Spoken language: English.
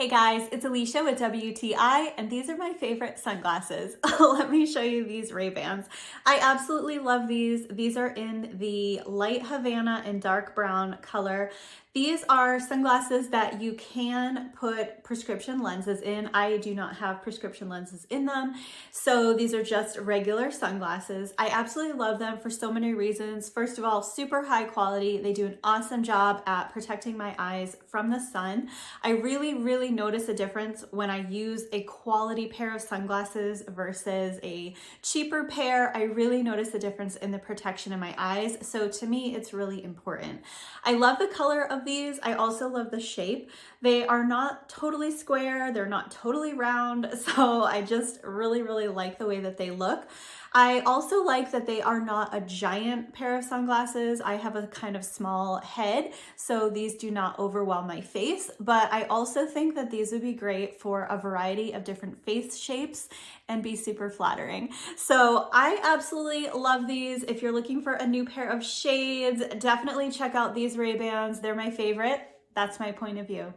Hey guys, it's Alicia with WTI, and these are my favorite sunglasses. Let me show you these Ray-Bans. I absolutely love these. These are in the light Havana and dark brown color. These are sunglasses that you can put prescription lenses in. I do not have prescription lenses in them, so these are just regular sunglasses. I absolutely love them for so many reasons. First of all, super high quality. They do an awesome job at protecting my eyes from the sun. I really notice a difference when I use a quality pair of sunglasses versus a cheaper pair. I really notice a difference in the protection in my eyes. So to me, it's really important. I love the color of these. I also love the shape. They are not totally square. They're not totally round. So I just really like the way that they look. I also like that they are not a giant pair of sunglasses. I have a kind of small head, so these do not overwhelm my face, but I also think that these would be great for a variety of different face shapes and be super flattering. So I absolutely love these. If you're looking for a new pair of shades, definitely check out these Ray-Bans. They're my favorite. That's my point of view.